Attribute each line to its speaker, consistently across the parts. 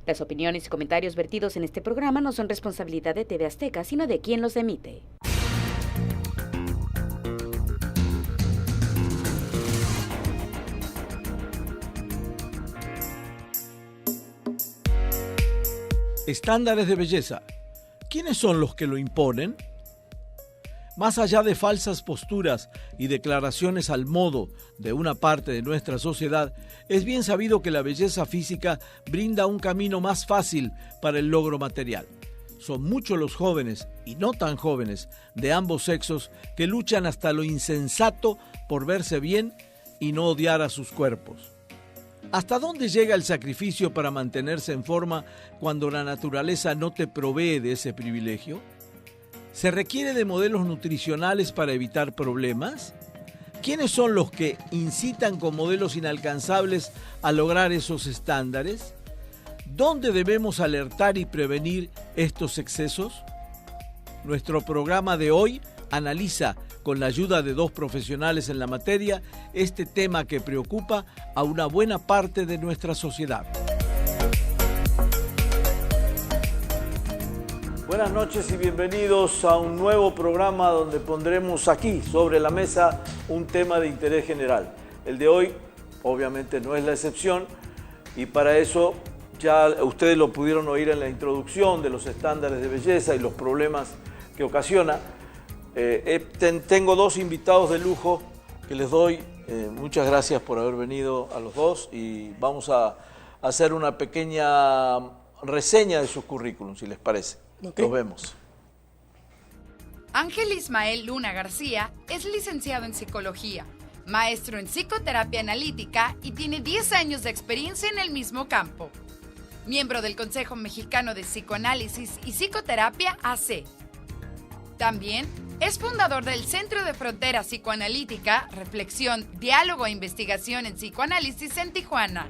Speaker 1: Las opiniones y comentarios vertidos en este programa no son responsabilidad de TV Azteca, sino de quien los emite.
Speaker 2: Estándares de belleza. ¿Quiénes son los que lo imponen? Más allá de falsas posturas y declaraciones al modo de una parte de nuestra sociedad, es bien sabido que la belleza física brinda un camino más fácil para el logro material. Son muchos los jóvenes, y no tan jóvenes, de ambos sexos, que luchan hasta lo insensato por verse bien y no odiar a sus cuerpos. ¿Hasta dónde llega el sacrificio para mantenerse en forma cuando la naturaleza no te provee de ese privilegio? ¿Se requiere de modelos nutricionales para evitar problemas? ¿Quiénes son los que incitan con modelos inalcanzables a lograr esos estándares? ¿Dónde debemos alertar y prevenir estos excesos? Nuestro programa de hoy analiza, con la ayuda de dos profesionales en la materia, este tema que preocupa a una buena parte de nuestra sociedad. Buenas noches y bienvenidos a un nuevo programa donde pondremos aquí sobre la mesa un tema de interés general. El de hoy obviamente no es la excepción y para eso ya ustedes lo pudieron oír en la introducción de los estándares de belleza y los problemas que ocasiona. Tengo dos invitados de lujo que les doy muchas gracias por haber venido a los dos y vamos a hacer una pequeña reseña de sus currículums, si les parece. Okay. Los vemos.
Speaker 3: Ángel Ismael Luna García es licenciado en Psicología, maestro en Psicoterapia Analítica y tiene 10 años de experiencia en el mismo campo. Miembro del Consejo Mexicano de Psicoanálisis y Psicoterapia AC. También es fundador del Centro de Frontera Psicoanalítica, Reflexión, Diálogo e Investigación en Psicoanálisis en Tijuana.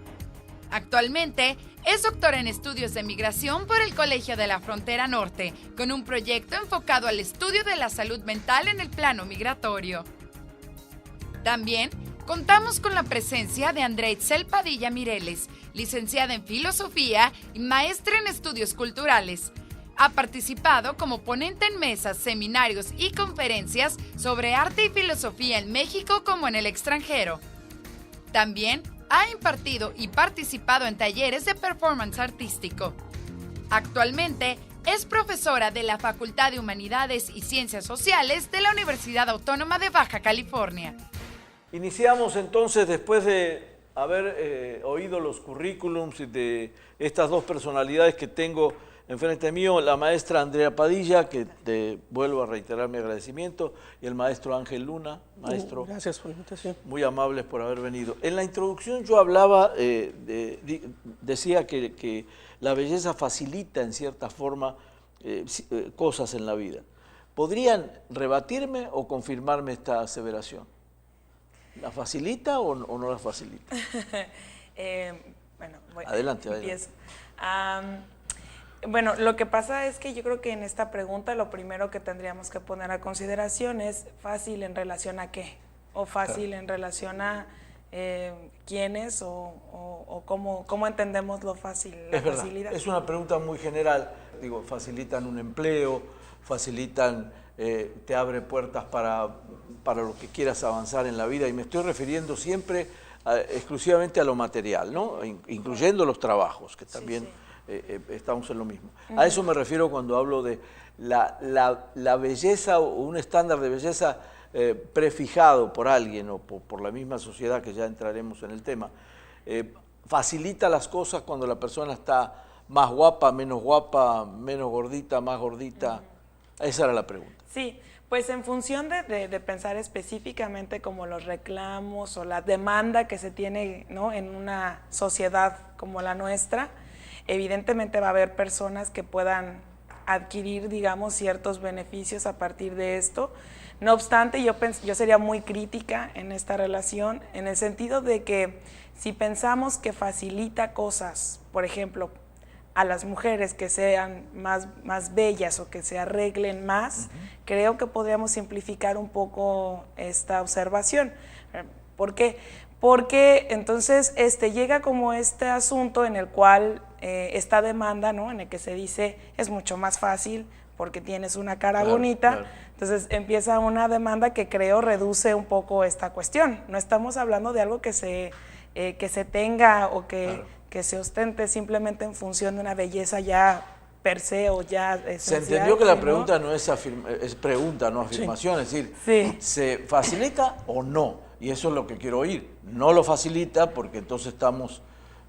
Speaker 3: Actualmente es doctor en estudios de migración por el Colegio de la Frontera Norte, con un proyecto enfocado al estudio de la salud mental en el plano migratorio. También contamos con la presencia de Andrea Itzel Padilla Mireles, licenciada en Filosofía y maestra en Estudios Culturales. Ha participado como ponente en mesas, seminarios y conferencias sobre arte y filosofía en México como en el extranjero. También ha impartido y participado en talleres de performance artístico. Actualmente es profesora de la Facultad de Humanidades y Ciencias Sociales de la Universidad Autónoma de Baja California.
Speaker 2: Iniciamos entonces, después de haber oído los currículums de estas dos personalidades que tengo enfrente mío, la maestra Andrea Padilla, que te vuelvo a reiterar mi agradecimiento, y el maestro Ángel Luna. Maestro,
Speaker 4: gracias por la invitación.
Speaker 2: Muy amables por haber venido. En la introducción yo hablaba, decía que la belleza facilita en cierta forma cosas en la vida. ¿Podrían rebatirme o confirmarme esta aseveración? ¿La facilita o no la facilita?
Speaker 4: Bueno,
Speaker 2: adelante.
Speaker 4: Bueno, lo que pasa es que yo creo que en esta pregunta lo primero que tendríamos que poner a consideración es fácil en relación a qué, o fácil en relación a quiénes o cómo entendemos lo fácil, la facilidad.
Speaker 2: Es una pregunta muy general. Digo, facilitan un empleo, facilitan, te abre puertas para lo que quieras avanzar en la vida, y me estoy refiriendo siempre exclusivamente a lo material, ¿no? Incluyendo los trabajos, que también... Sí. Estamos en lo mismo. A eso me refiero cuando hablo de la belleza o un estándar de belleza prefijado por alguien o por la misma sociedad, que ya entraremos en el tema. Facilita las cosas cuando la persona está más guapa, menos gordita, más gordita. Esa era la pregunta.
Speaker 4: Sí, pues en función de pensar específicamente como los reclamos o la demanda que se tiene, ¿no?, en una sociedad como la nuestra, evidentemente va a haber personas que puedan adquirir, digamos, ciertos beneficios a partir de esto. No obstante, yo sería muy crítica en esta relación, en el sentido de que si pensamos que facilita cosas, por ejemplo, a las mujeres que sean más bellas o que se arreglen más, creo que podríamos simplificar un poco esta observación. ¿Por qué? Porque entonces llega como este asunto en el cual esta demanda, ¿no? En el que se dice es mucho más fácil porque tienes una cara bonita. Claro. Entonces empieza una demanda que creo reduce un poco esta cuestión. No estamos hablando de algo que se tenga o que se ostente simplemente en función de una belleza ya per se o ya esencial.
Speaker 2: Se entendió que la pregunta no es pregunta, no afirmación, es decir, ¿se facilita o no? Y eso es lo que quiero oír. No lo facilita porque entonces estamos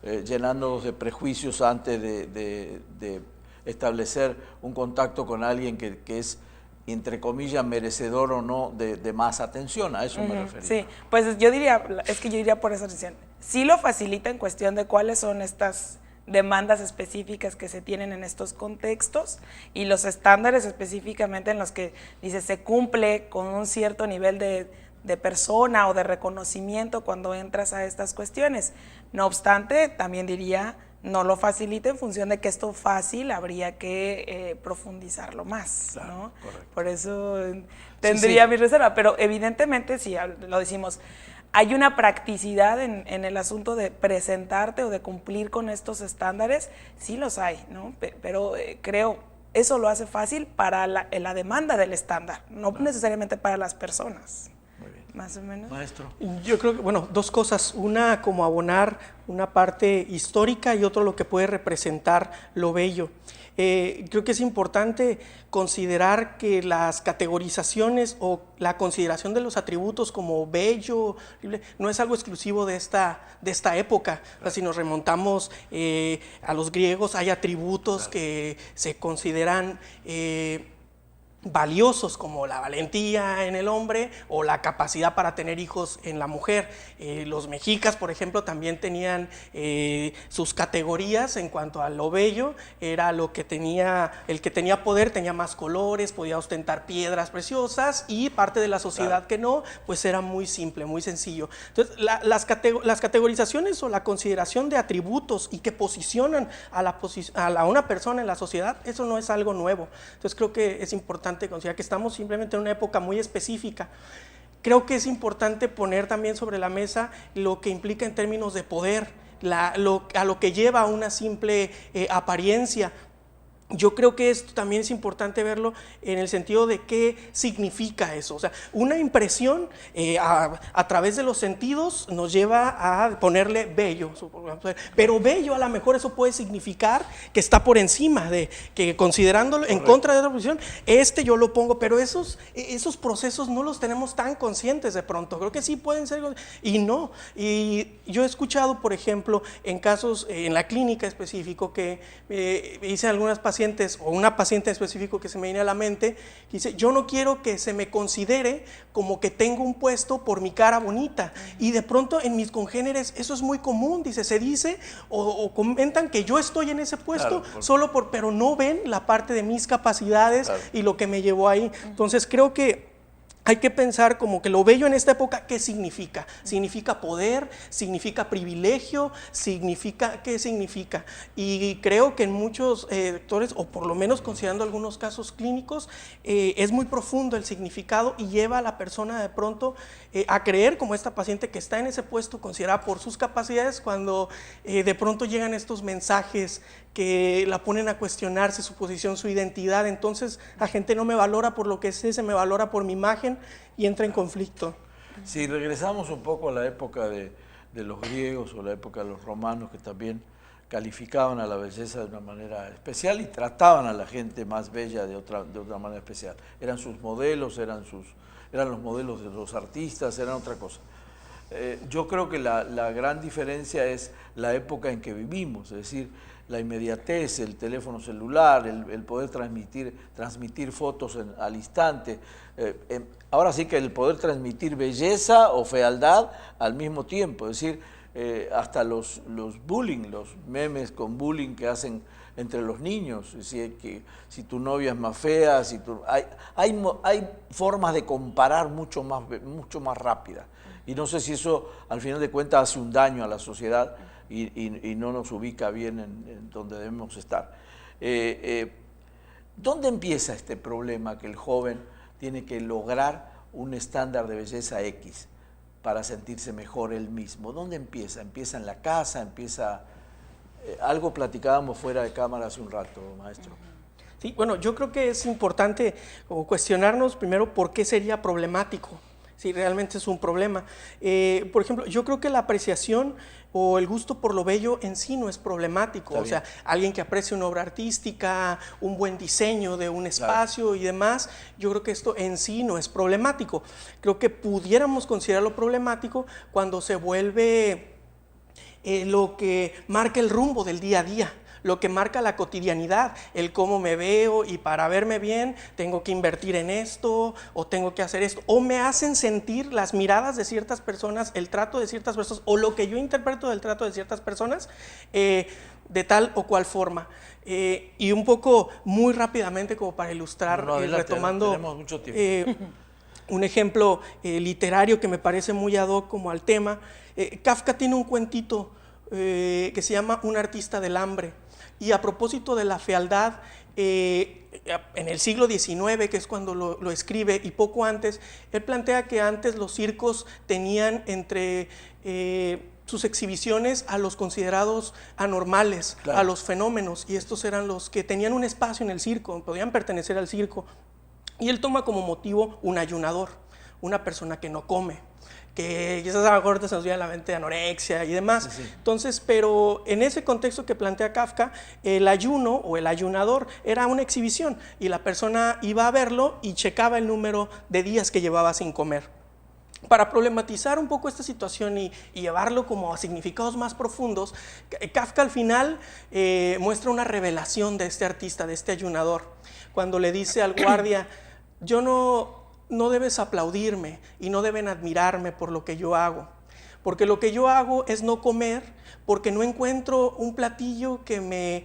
Speaker 2: llenándonos de prejuicios antes de establecer un contacto con alguien que es, entre comillas, merecedor o no de más atención. A eso me refería.
Speaker 4: Sí, pues yo diría por esa decisión. Sí lo facilita en cuestión de cuáles son estas demandas específicas que se tienen en estos contextos y los estándares específicamente en los que dice se cumple con un cierto nivel de persona o de reconocimiento cuando entras a estas cuestiones. No obstante, también diría, no lo facilita en función de que esto fácil habría que profundizarlo más, claro, ¿no? Correcto. Por eso tendría mi reserva, pero evidentemente si lo decimos, hay una practicidad en el asunto de presentarte o de cumplir con estos estándares, sí los hay, ¿no? Pero creo eso lo hace fácil para la demanda del estándar, no necesariamente para las personas.
Speaker 2: Muy bien.
Speaker 4: Más o menos.
Speaker 2: Maestro.
Speaker 5: Yo creo que, bueno, dos cosas. Una, como abonar una parte histórica y otro lo que puede representar lo bello. Creo que es importante considerar que las categorizaciones o la consideración de los atributos como bello no es algo exclusivo de esta época. O sea, si nos remontamos a los griegos, hay atributos que se consideran valiosos, como la valentía en el hombre o la capacidad para tener hijos en la mujer. Los mexicas, por ejemplo, también tenían sus categorías en cuanto a lo bello. Era el que tenía poder, tenía más colores, podía ostentar piedras preciosas, y parte de la sociedad que no, pues era muy simple, muy sencillo. Entonces, las categorizaciones o la consideración de atributos y que posicionan a una persona en la sociedad, eso no es algo nuevo. Entonces, creo que es importante considerar que estamos simplemente en una época muy específica. Creo que es importante poner también sobre la mesa lo que implica en términos de poder, a lo que lleva a una simple apariencia. Yo creo que esto también es importante verlo en el sentido de qué significa eso. O sea, una impresión a través de los sentidos nos lleva a ponerle bello, pero bello a lo mejor eso puede significar que está por encima de, que considerándolo en contra de otra posición, yo lo pongo, pero esos procesos no los tenemos tan conscientes de pronto. Creo que sí pueden ser y no. Y yo he escuchado, por ejemplo, en casos en la clínica específico que hice algunas pacientes o una paciente específico que se me viene a la mente, que dice, yo no quiero que se me considere como que tengo un puesto por mi cara bonita, y de pronto en mis congéneres eso es muy común, se dice o comentan que yo estoy en ese puesto, claro, pero no ven la parte de mis capacidades, claro, y lo que me llevó ahí. Entonces creo que hay que pensar como que lo bello en esta época, ¿qué significa? ¿Significa poder? ¿Significa privilegio? ¿Qué significa? Y creo que en muchos sectores, o por lo menos considerando algunos casos clínicos, es muy profundo el significado y lleva a la persona de pronto a creer, como esta paciente que está en ese puesto considerada por sus capacidades, cuando de pronto llegan estos mensajes que la ponen a cuestionarse su posición, su identidad. Entonces la gente no me valora por lo que sé, se me valora por mi imagen, y entra en conflicto.
Speaker 2: Si regresamos un poco a la época de los griegos o la época de los romanos, que también calificaban a la belleza de una manera especial y trataban a la gente más bella de otra manera especial. Eran sus modelos, eran los modelos de los artistas, eran otra cosa. Yo creo que la gran diferencia es la época en que vivimos, es decir, la inmediatez, el teléfono celular, el poder transmitir fotos al instante. Ahora sí que el poder transmitir belleza o fealdad al mismo tiempo, es decir, hasta los bullying, los memes con bullying que hacen entre los niños, si tu novia es más fea, hay formas de comparar mucho más rápida. Y no sé si eso al final de cuentas hace un daño a la sociedad y no nos ubica bien en donde debemos estar. ¿Dónde empieza este problema que el joven tiene que lograr un estándar de belleza X para sentirse mejor él mismo? ¿Dónde empieza? ¿Empieza en la casa? Algo platicábamos fuera de cámara hace un rato, maestro.
Speaker 5: Sí, bueno, yo creo que es importante como cuestionarnos primero por qué sería problemático, si realmente es un problema. Por ejemplo, yo creo que la apreciación o el gusto por lo bello en sí no es problemático. O sea, alguien que aprecie una obra artística, un buen diseño de un espacio y demás, yo creo que esto en sí no es problemático. Creo que pudiéramos considerarlo problemático cuando se vuelve lo que marca el rumbo del día a día, lo que marca la cotidianidad, el cómo me veo, y para verme bien tengo que invertir en esto o tengo que hacer esto, o me hacen sentir las miradas de ciertas personas, el trato de ciertas personas o lo que yo interpreto del trato de ciertas personas de tal o cual forma. Y un poco muy rápidamente como para ilustrar, retomando
Speaker 2: tenemos mucho tiempo.
Speaker 5: Un ejemplo literario que me parece muy ad hoc como al tema. Kafka tiene un cuentito que se llama Un artista del hambre, y a propósito de la fealdad, en el siglo XIX, que es cuando lo escribe, y poco antes, él plantea que antes los circos tenían entre sus exhibiciones a los considerados anormales, a los fenómenos, y estos eran los que tenían un espacio en el circo, podían pertenecer al circo. Y él toma como motivo un ayunador, una persona que no come, que quizás a lo mejor se nos viene a la mente anorexia y demás. Sí. Entonces, pero en ese contexto que plantea Kafka, el ayuno o el ayunador era una exhibición, y la persona iba a verlo y checaba el número de días que llevaba sin comer. Para problematizar un poco esta situación y llevarlo como a significados más profundos, Kafka al final muestra una revelación de este artista, de este ayunador, cuando le dice al guardia: no debes aplaudirme y no deben admirarme por lo que yo hago, porque lo que yo hago es no comer, porque no encuentro un platillo que me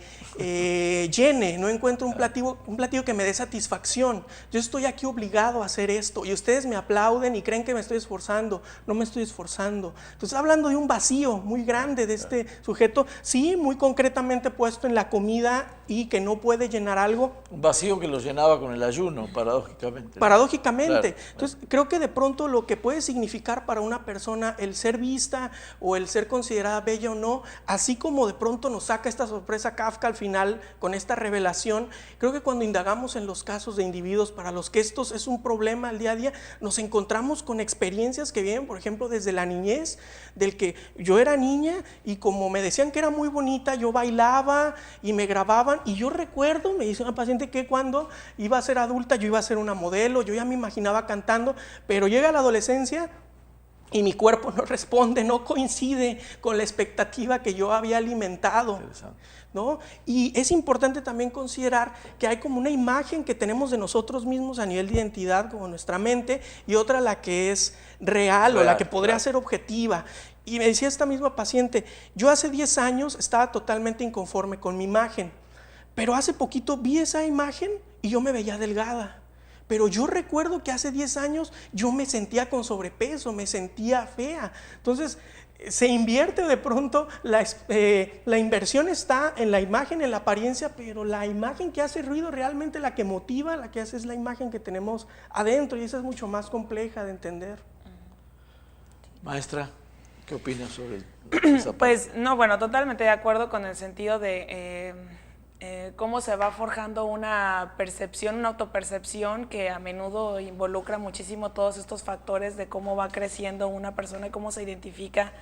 Speaker 5: llene, no encuentro un platillo que me dé satisfacción. Yo estoy aquí obligado a hacer esto, y ustedes me aplauden y creen que me estoy esforzando. No me estoy esforzando. Entonces, hablando de un vacío muy grande de este sujeto, sí, muy concretamente puesto en la comida, y que no puede llenar algo.
Speaker 2: Un vacío que lo llenaba con el ayuno, paradójicamente.
Speaker 5: Paradójicamente. Claro. Entonces, creo que de pronto lo que puede significar para una persona el ser vista o el ser considerada bella o no, así como de pronto nos saca esta sorpresa Kafka al final con esta revelación, creo que cuando indagamos en los casos de individuos para los que esto es un problema al día a día, nos encontramos con experiencias que vienen, por ejemplo, desde la niñez, del que yo era niña y como me decían que era muy bonita, yo bailaba y me grababan, y yo recuerdo, me dice una paciente, que cuando iba a ser adulta yo iba a ser una modelo, yo ya me imaginaba cantando, pero llega la adolescencia y mi cuerpo no responde, no coincide con la expectativa que yo había alimentado, ¿no? Y es importante también considerar que hay como una imagen que tenemos de nosotros mismos a nivel de identidad, como nuestra mente, y otra la que es real o la que podría ser objetiva. Y me decía esta misma paciente: yo hace 10 años estaba totalmente inconforme con mi imagen, pero hace poquito vi esa imagen y yo me veía delgada. Pero yo recuerdo que hace 10 años yo me sentía con sobrepeso, me sentía fea. Entonces, se invierte de pronto, la inversión está en la imagen, en la apariencia, pero la imagen que hace ruido realmente, la que motiva, la que hace, es la imagen que tenemos adentro, y esa es mucho más compleja de entender.
Speaker 2: Maestra, ¿qué opinas sobre esa parte?
Speaker 4: Pues, no, bueno, totalmente de acuerdo con el sentido de cómo se va forjando una percepción, una autopercepción que a menudo involucra muchísimo todos estos factores de cómo va creciendo una persona y cómo se identifica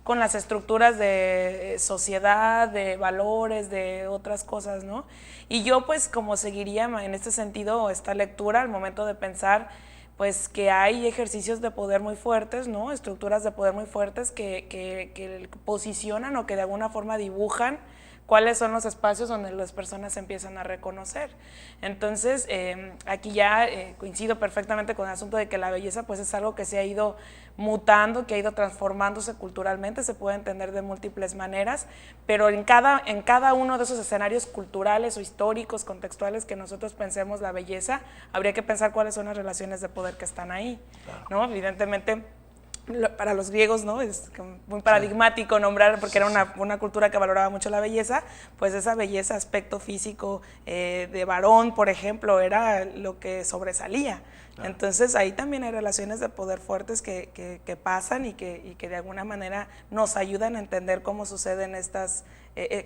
Speaker 4: con las estructuras de sociedad, de valores, de otras cosas, ¿no? Y yo, pues, como seguiría en este sentido esta lectura al momento de pensar, pues, que hay ejercicios de poder muy fuertes, ¿no? Estructuras de poder muy fuertes que posicionan o que de alguna forma dibujan cuáles son los espacios donde las personas se empiezan a reconocer. Entonces, aquí ya coincido perfectamente con el asunto de que la belleza, pues, es algo que se ha ido mutando, que ha ido transformándose culturalmente, se puede entender de múltiples maneras, pero en cada uno de esos escenarios culturales o históricos, contextuales que nosotros pensemos la belleza, habría que pensar cuáles son las relaciones de poder que están ahí, ¿no? Evidentemente, para los griegos, ¿no? Es muy paradigmático nombrar, porque era una cultura que valoraba mucho la belleza, pues esa belleza, aspecto físico de varón, por ejemplo, era lo que sobresalía. Claro. Entonces ahí también hay relaciones de poder fuertes que pasan y que de alguna manera nos ayudan a entender cómo suceden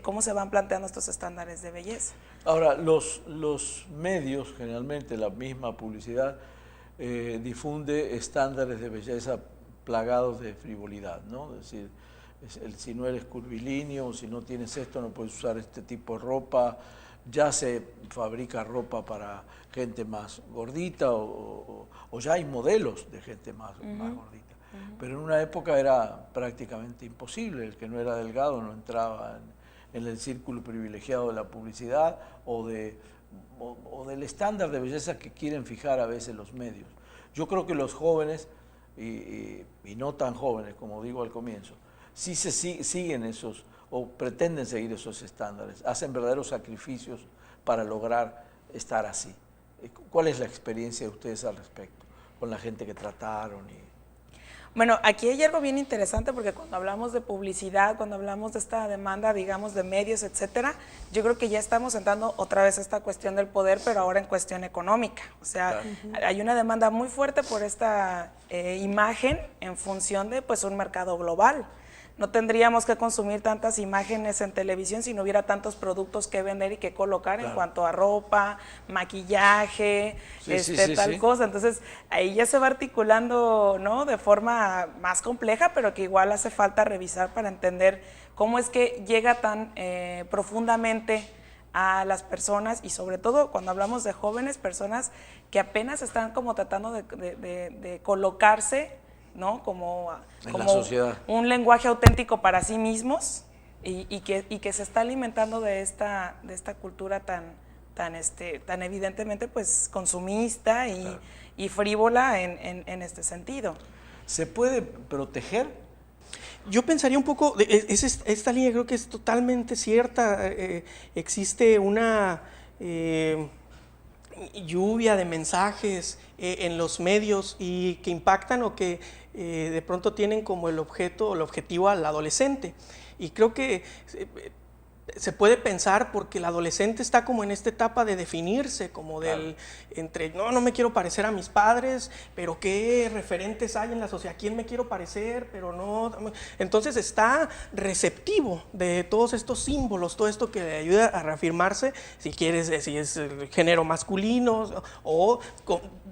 Speaker 4: cómo se van planteando estos estándares de belleza.
Speaker 2: Ahora, los medios, generalmente la misma publicidad, difunde estándares de belleza plagados de frivolidad, ¿no? Es decir, si no eres curvilíneo, si no tienes esto, no puedes usar este tipo de ropa. Ya se fabrica ropa para gente más gordita o ya hay modelos de gente más gordita. Pero en una época era prácticamente imposible. El que no era delgado no entraba en el círculo privilegiado de la publicidad o del estándar de belleza que quieren fijar a veces los medios. Yo creo que los jóvenes, y no tan jóvenes como digo al comienzo, sí siguen esos o pretenden seguir esos estándares, hacen verdaderos sacrificios para lograr estar así. ¿Cuál es la experiencia de ustedes al respecto, con la gente que trataron?
Speaker 4: Bueno, aquí hay algo bien interesante porque cuando hablamos de publicidad, cuando hablamos de esta demanda, digamos, de medios, etcétera, yo creo que ya estamos entrando otra vez a esta cuestión del poder, pero ahora en cuestión económica. O sea, hay una demanda muy fuerte por esta imagen en función de pues un mercado global. No tendríamos que consumir tantas imágenes en televisión si no hubiera tantos productos que vender y que colocar en cuanto a ropa, maquillaje, tal cosa. Entonces, ahí ya se va articulando, ¿no?, de forma más compleja, pero que igual hace falta revisar para entender cómo es que llega tan profundamente a las personas y sobre todo cuando hablamos de jóvenes, personas que apenas están como tratando de colocarse, ¿no?, como
Speaker 2: la sociedad,
Speaker 4: un lenguaje auténtico para sí mismos y que se está alimentando de esta cultura tan evidentemente pues consumista y frívola en este sentido.
Speaker 2: ¿Se puede proteger?
Speaker 5: Yo pensaría un poco, esta línea creo que es totalmente cierta. Existe una lluvia de mensajes en los medios y que impactan o que de pronto tienen como el objeto o el objetivo al adolescente. Y creo que se puede pensar porque el adolescente está como en esta etapa de definirse, como entre no me quiero parecer a mis padres, pero qué referentes hay en la sociedad, ¿a quién me quiero parecer? Pero no. Entonces está receptivo de todos estos símbolos, todo esto que le ayuda a reafirmarse, si es el género masculino o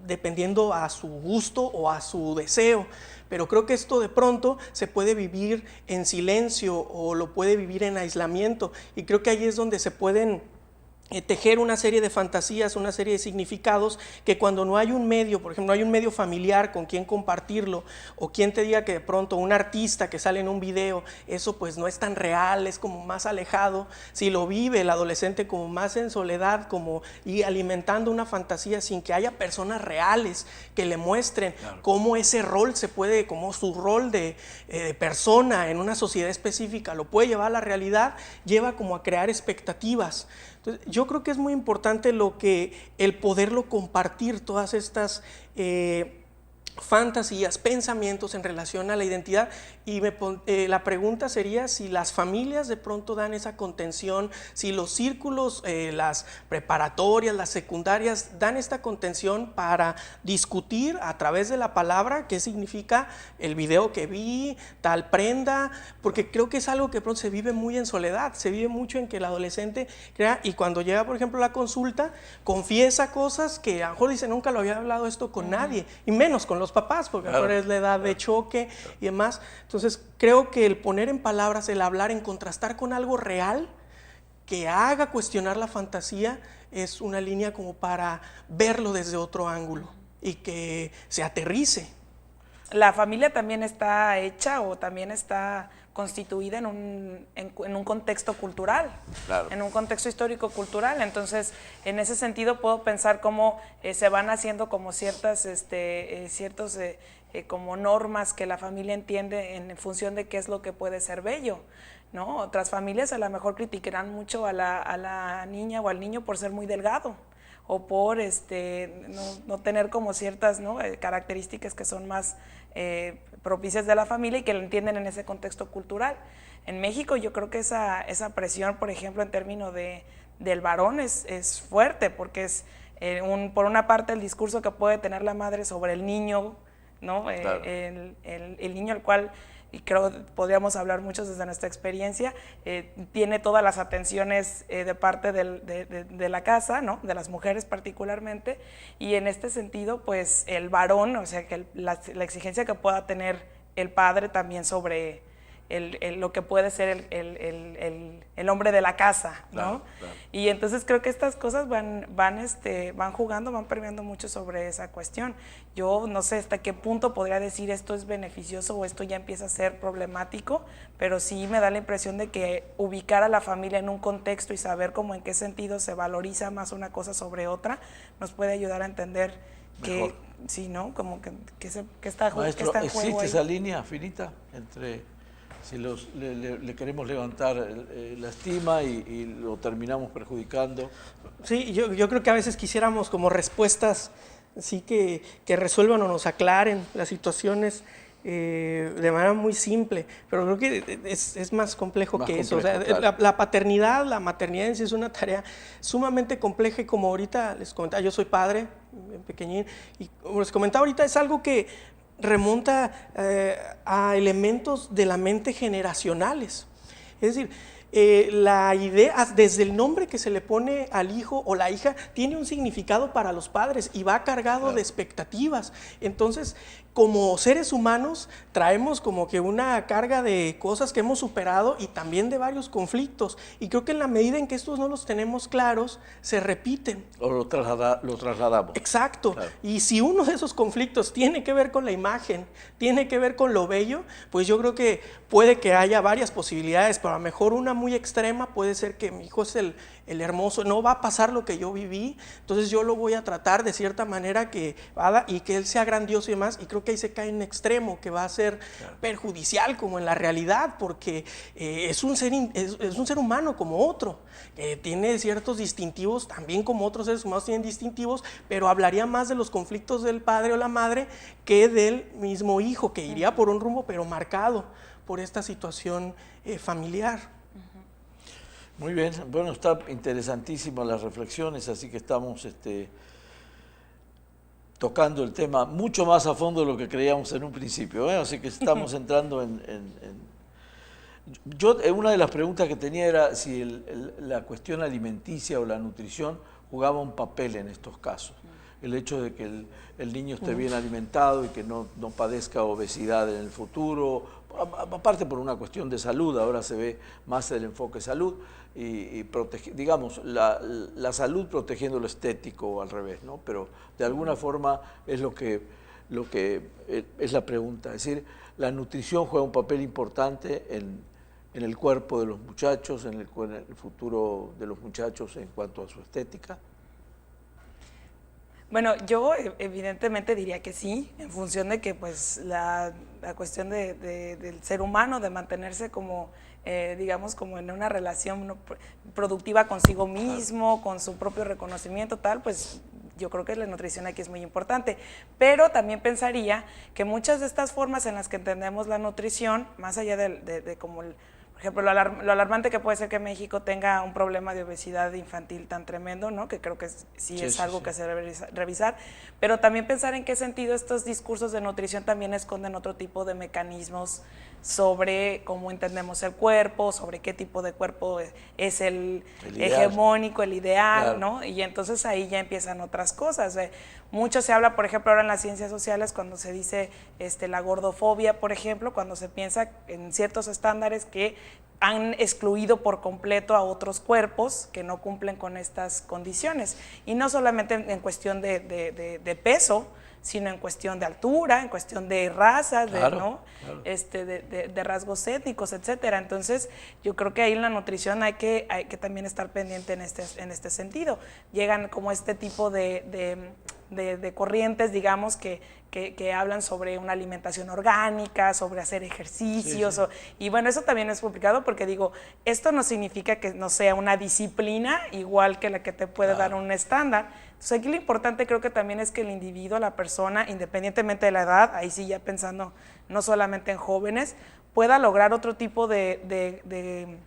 Speaker 5: dependiendo a su gusto o a su deseo. Pero creo que esto de pronto se puede vivir en silencio o lo puede vivir en aislamiento, y creo que ahí es donde se pueden tejer una serie de fantasías, una serie de significados que cuando no hay un medio, por ejemplo, no hay un medio familiar con quien compartirlo, o quien te diga que de pronto un artista que sale en un video, eso pues no es tan real, es como más alejado. Si lo vive el adolescente como más en soledad, y alimentando una fantasía sin que haya personas reales que le muestren cómo ese rol se puede, como su rol de persona en una sociedad específica lo puede llevar a la realidad, lleva como a crear expectativas. Entonces, yo creo que es muy importante el poderlo compartir, todas estas fantasías, pensamientos en relación a la identidad, y la pregunta sería si las familias de pronto dan esa contención, si los círculos, las preparatorias, las secundarias dan esta contención para discutir a través de la palabra qué significa el video que vi, tal prenda, porque creo que es algo que de pronto se vive muy en soledad, se vive mucho en que el adolescente crea, y cuando llega por ejemplo a la consulta confiesa cosas que a lo mejor dice nunca lo había hablado esto con nadie, y menos con los papás, porque ahora es la edad de choque y demás. Entonces creo que el poner en palabras, el hablar, en contrastar con algo real que haga cuestionar la fantasía, es una línea como para verlo desde otro ángulo y que se aterrice.
Speaker 4: La familia también está hecha o también está constituida en un contexto cultural, en un contexto histórico-cultural. Entonces, en ese sentido puedo pensar cómo se van haciendo como ciertos como normas que la familia entiende en función de qué es lo que puede ser bello, ¿no? Otras familias a lo mejor criticarán mucho a la niña o al niño por ser muy delgado, o por no tener como ciertas, ¿no?, características que son más propicias de la familia y que lo entienden en ese contexto cultural. En México yo creo que esa presión, por ejemplo, en términos del varón es fuerte, porque es por una parte el discurso que puede tener la madre sobre el niño, ¿no?
Speaker 2: Claro.
Speaker 4: El niño al cual, y creo podríamos hablar muchos desde nuestra experiencia, tiene todas las atenciones de parte de la casa, ¿no? De las mujeres particularmente, y en este sentido, pues el varón, o sea, que la exigencia que pueda tener el padre también sobre lo que puede ser el hombre de la casa, ¿no?
Speaker 2: Claro, claro.
Speaker 4: Y entonces creo que estas cosas van jugando, van permeando mucho sobre esa cuestión. Yo no sé hasta qué punto podría decir esto es beneficioso o esto ya empieza a ser problemático, pero sí me da la impresión de que ubicar a la familia en un contexto y saber cómo en qué sentido se valoriza más una cosa sobre otra, nos puede ayudar a entender que, sí, ¿no? Como que está en
Speaker 2: Maestro,
Speaker 4: juego
Speaker 2: ¿existe
Speaker 4: ahí.
Speaker 2: esa línea finita entre si le queremos levantar la estima y lo terminamos perjudicando?
Speaker 5: Sí, yo creo que a veces quisiéramos como respuestas sí que resuelvan o nos aclaren las situaciones de manera muy simple, pero creo que es más complejo que eso. O sea,
Speaker 2: claro.
Speaker 5: la paternidad, la maternidad en sí es una tarea sumamente compleja y como ahorita les comentaba, yo soy padre, pequeñín, y como les comentaba ahorita es algo que remonta a elementos de la mente generacionales. Es decir, la idea, desde el nombre que se le pone al hijo o la hija, tiene un significado para los padres y va cargado de expectativas. Entonces, como seres humanos, traemos como que una carga de cosas que hemos superado y también de varios conflictos. Y creo que en la medida en que estos no los tenemos claros, se repiten.
Speaker 2: O lo trasladamos.
Speaker 5: Exacto.
Speaker 2: Claro.
Speaker 5: Y si uno de esos conflictos tiene que ver con la imagen, tiene que ver con lo bello, pues yo creo que puede que haya varias posibilidades, pero a lo mejor una muy extrema puede ser que mi hijo es el hermoso, no va a pasar lo que yo viví, entonces yo lo voy a tratar de cierta manera y que él sea grandioso y demás, y creo que ahí se cae en un extremo que va a ser perjudicial como en la realidad, porque es un ser humano como otro, tiene ciertos distintivos, también como otros seres humanos tienen distintivos, pero hablaría más de los conflictos del padre o la madre que del mismo hijo, que iría por un rumbo pero marcado por esta situación familiar.
Speaker 2: Muy bien, bueno, está interesantísimas las reflexiones, así que estamos tocando el tema mucho más a fondo de lo que creíamos en un principio, ¿eh? Así que estamos entrando una de las preguntas que tenía era si la cuestión alimenticia o la nutrición jugaba un papel en estos casos. El hecho de que el niño esté bien alimentado y que no padezca obesidad en el futuro, aparte por una cuestión de salud, ahora se ve más el enfoque salud, y digamos, la salud protegiendo lo estético o al revés, ¿no? Pero de alguna forma es lo que es la pregunta. Es decir, la nutrición juega un papel importante en el cuerpo de los muchachos, en el futuro de los muchachos en cuanto a su estética.
Speaker 4: Bueno, yo evidentemente diría que sí, en función de que pues la cuestión del ser humano, de mantenerse como, digamos, como en una relación productiva consigo mismo, con su propio reconocimiento, tal, pues yo creo que la nutrición aquí es muy importante. Pero también pensaría que muchas de estas formas en las que entendemos la nutrición, más allá de como por ejemplo, lo alarmante que puede ser que México tenga un problema de obesidad infantil tan tremendo, ¿no? Que creo que sí es algo que se debe revisar, pero también pensar en qué sentido estos discursos de nutrición también esconden otro tipo de mecanismos sobre cómo entendemos el cuerpo, sobre qué tipo de cuerpo es el hegemónico, el ideal, claro, ¿no? Y entonces ahí ya empiezan otras cosas. Mucho se habla, por ejemplo, ahora en las ciencias sociales cuando se dice la gordofobia, por ejemplo, cuando se piensa en ciertos estándares que han excluido por completo a otros cuerpos que no cumplen con estas condiciones. Y no solamente en cuestión de peso, sino en cuestión de altura, en cuestión de razas, claro, ¿no? Claro. De rasgos étnicos, etcétera. Entonces, yo creo que ahí en la nutrición hay que también estar pendiente en este sentido. Llegan como este tipo de corrientes, digamos, que hablan sobre una alimentación orgánica, sobre hacer ejercicios, sí. Y bueno, eso también es complicado porque digo, esto no significa que no sea una disciplina igual que la que te puede dar un estándar, Entonces aquí lo importante creo que también es que el individuo, la persona, independientemente de la edad, ahí sí ya pensando no solamente en jóvenes, pueda lograr otro tipo de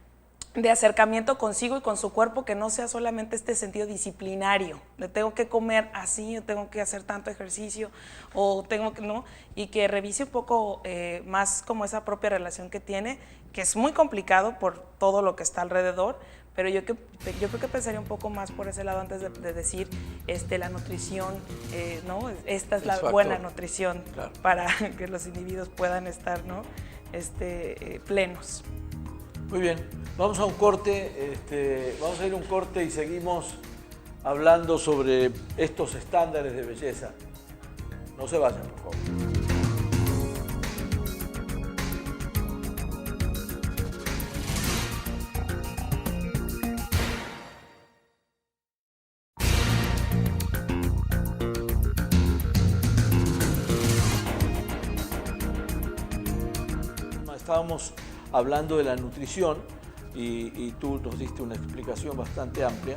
Speaker 4: acercamiento consigo y con su cuerpo, que no sea solamente este sentido disciplinario, de tengo que comer así, o tengo que hacer tanto ejercicio, o tengo que, ¿no? Y que revise un poco más como esa propia relación que tiene, que es muy complicado por todo lo que está alrededor, pero yo creo que pensaría un poco más por ese lado antes de decir la nutrición, ¿no? Esta es la buena nutrición, claro, para que los individuos puedan estar, ¿no? Plenos.
Speaker 2: Muy bien, vamos a un corte, vamos a ir a un corte y seguimos hablando sobre estos estándares de belleza. No se vayan, por favor. Estábamos hablando de la nutrición y tú nos diste una explicación bastante amplia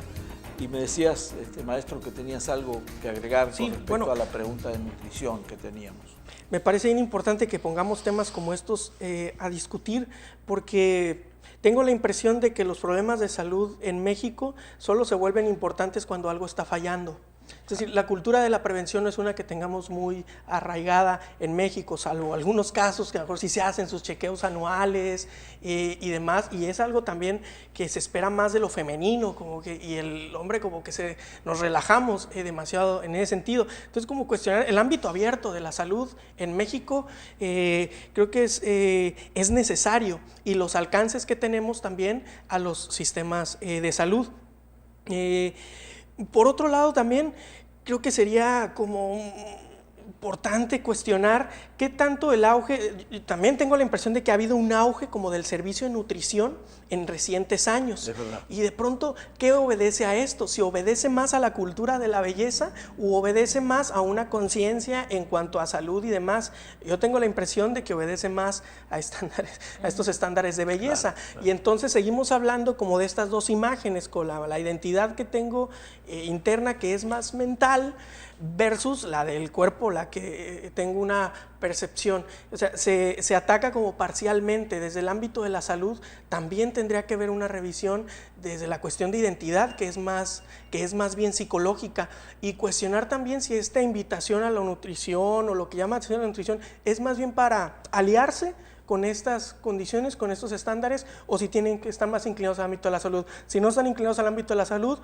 Speaker 2: y me decías, maestro, que tenías algo que agregar con respecto a la pregunta de nutrición que teníamos.
Speaker 5: Me parece bien importante que pongamos temas como estos a discutir, porque tengo la impresión de que los problemas de salud en México solo se vuelven importantes cuando algo está fallando. Es decir, la cultura de la prevención no es una que tengamos muy arraigada en México, salvo algunos casos que a lo mejor sí se hacen sus chequeos anuales y demás, y es algo también que se espera más de lo femenino, como que, y el hombre como que nos relajamos demasiado en ese sentido. Entonces, como cuestionar el ámbito abierto de la salud en México, creo que es necesario, y los alcances que tenemos también a los sistemas de salud. Por otro lado, también creo que sería como importante cuestionar qué tanto el auge, también tengo la impresión de que ha habido un auge como del servicio de nutrición en recientes años. Y de pronto, ¿qué obedece a esto? Si obedece más a la cultura de la belleza o obedece más a una conciencia en cuanto a salud y demás. Yo tengo la impresión de que obedece más a estos estándares de belleza. Claro. Y entonces seguimos hablando como de estas dos imágenes, con la identidad que tengo interna, que es más mental, versus la del cuerpo, la que tengo una percepción. O sea, se ataca como parcialmente. Desde el ámbito de la salud también tendría que haber una revisión desde la cuestión de identidad, que es más bien psicológica, y cuestionar también si esta invitación a la nutrición o lo que llama atención a la nutrición es más bien para aliarse con estas condiciones, con estos estándares, o si tienen que estar más inclinados al ámbito de la salud. Si no están inclinados al ámbito de la salud,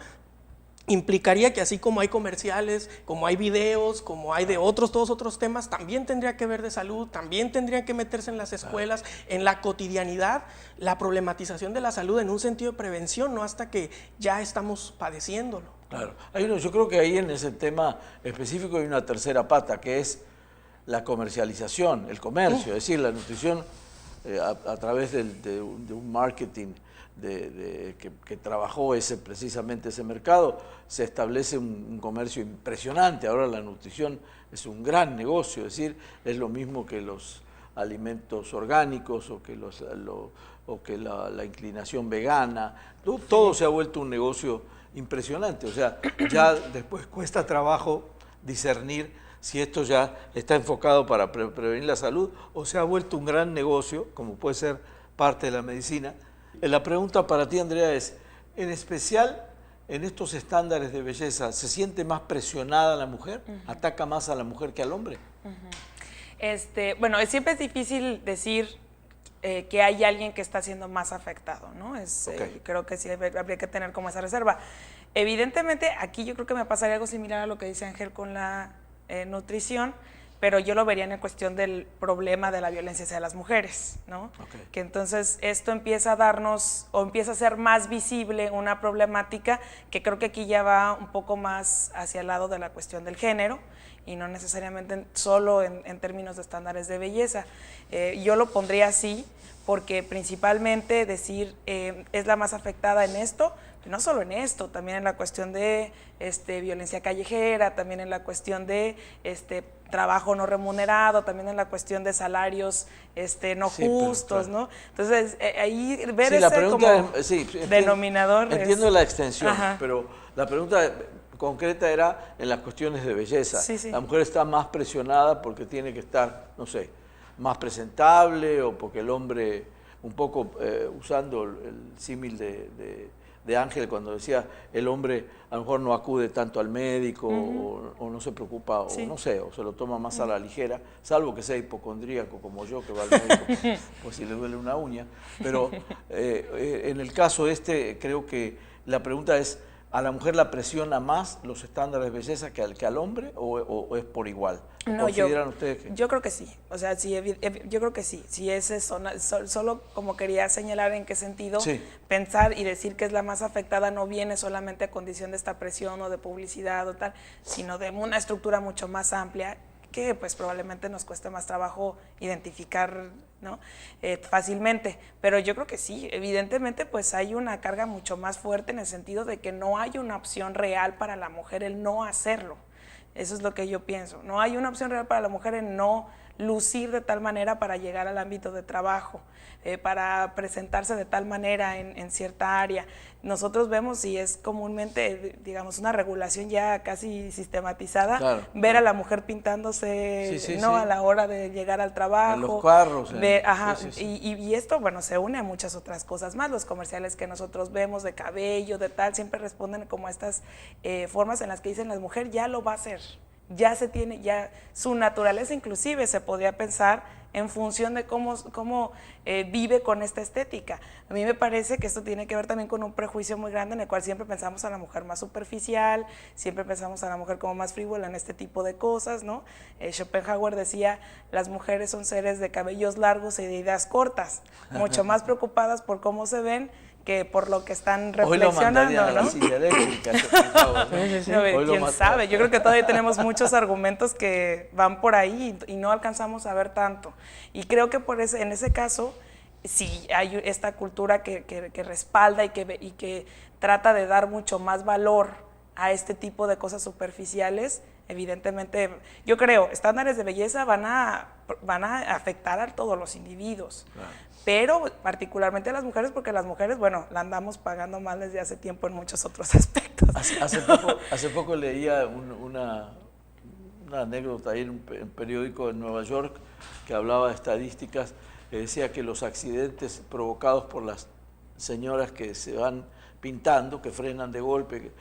Speaker 5: implicaría que así como hay comerciales, como hay videos, como hay de todos otros temas, también tendría que ver de salud, también tendría que meterse en las escuelas, en la cotidianidad, la problematización de la salud en un sentido de prevención, no hasta que ya estamos padeciéndolo.
Speaker 2: Claro, yo creo que ahí en ese tema específico hay una tercera pata, que es la comercialización, el comercio, es decir, la nutrición a través de un marketing que trabajó precisamente ese mercado, se establece un comercio impresionante. Ahora la nutrición es un gran negocio, es decir, es lo mismo que los alimentos orgánicos o que la inclinación vegana, todo se ha vuelto un negocio impresionante. O sea, ya después cuesta trabajo discernir si esto ya está enfocado para prevenir la salud o se ha vuelto un gran negocio, como puede ser parte de la medicina. La pregunta para ti, Andrea, es, en especial en estos estándares de belleza, ¿se siente más presionada la mujer? ¿Ataca más a la mujer que al hombre?
Speaker 4: Bueno, siempre es difícil decir que hay alguien que está siendo más afectado, ¿no? Creo que sí habría que tener como esa reserva. Evidentemente, aquí yo creo que me pasaría algo similar a lo que dice Ángel con la nutrición, pero yo lo vería en cuestión del problema de la violencia hacia las mujeres, ¿no? Que entonces esto empieza a darnos, o empieza a ser más visible una problemática que creo que aquí ya va un poco más hacia el lado de la cuestión del género y no necesariamente solo en términos de estándares de belleza. Yo lo pondría así porque principalmente decir es la más afectada en esto, no solo en esto, también en la cuestión de violencia callejera, también en la cuestión de trabajo no remunerado, también en la cuestión de salarios no justos, claro, ¿no? Entonces, ahí ver ese como denominador.
Speaker 2: Entiendo la extensión, pero la pregunta, concreta era en las cuestiones de belleza.
Speaker 4: Sí, sí.
Speaker 2: La mujer está más presionada porque tiene que estar, no sé, más presentable, o porque el hombre, un poco usando el símil de Ángel cuando decía el hombre a lo mejor no acude tanto al médico, o no se preocupa, o no sé, o se lo toma más a la ligera, salvo que sea hipocondríaco como yo, que va al médico pues si le duele una uña. Pero en el caso creo que la pregunta es, ¿a la mujer la presiona más los estándares de belleza que al hombre, o es por igual?
Speaker 4: No,
Speaker 2: ¿Consideran ustedes que...?
Speaker 4: yo creo que sí, o sea, sí, yo creo que sí, si es eso, solo como quería señalar en qué sentido pensar y decir que es la más afectada no viene solamente a condición de esta presión o de publicidad o tal, sino de una estructura mucho más amplia que pues probablemente nos cueste más trabajo identificar, ¿no? Fácilmente, pero yo creo que sí, evidentemente pues hay una carga mucho más fuerte en el sentido de que no hay una opción real para la mujer el no hacerlo. Eso es lo que yo pienso. No hay una opción real para la mujer en no lucir de tal manera para llegar al ámbito de trabajo, para presentarse de tal manera en cierta área. Nosotros vemos, y es comúnmente, digamos, una regulación ya casi sistematizada, ver a la mujer pintándose, a la hora de llegar al trabajo.
Speaker 2: En los carros.
Speaker 4: Y esto, bueno, se une a muchas otras cosas más. Los comerciales que nosotros vemos de cabello, de tal, siempre responden como a estas formas en las que dicen, la mujer ya lo va a hacer. Ya se tiene, ya su naturaleza inclusive se podría pensar en función de cómo vive con esta estética. A mí me parece que esto tiene que ver también con un prejuicio muy grande en el cual siempre pensamos a la mujer más superficial, siempre pensamos a la mujer como más frívola en este tipo de cosas, ¿no? Schopenhauer decía, las mujeres son seres de cabellos largos y de ideas cortas, mucho más preocupadas por cómo se ven que por lo que están reflexionando,
Speaker 2: hoy lo mandarían, ¿no?, a la silla eléctrica.
Speaker 4: ¿Quién sabe? Yo creo que todavía tenemos muchos argumentos que van por ahí y no alcanzamos a ver tanto. Y creo que en ese caso, sí hay esta cultura que respalda y que trata de dar mucho más valor a este tipo de cosas superficiales. Evidentemente, yo creo, estándares de belleza van a afectar a todos los individuos. Claro. Pero particularmente a las mujeres, porque las mujeres, bueno, la andamos pagando mal desde hace tiempo en muchos otros aspectos.
Speaker 2: Hace poco leía una anécdota ahí en un periódico en Nueva York que hablaba de estadísticas, que decía que los accidentes provocados por las señoras que se van pintando, que frenan de golpe,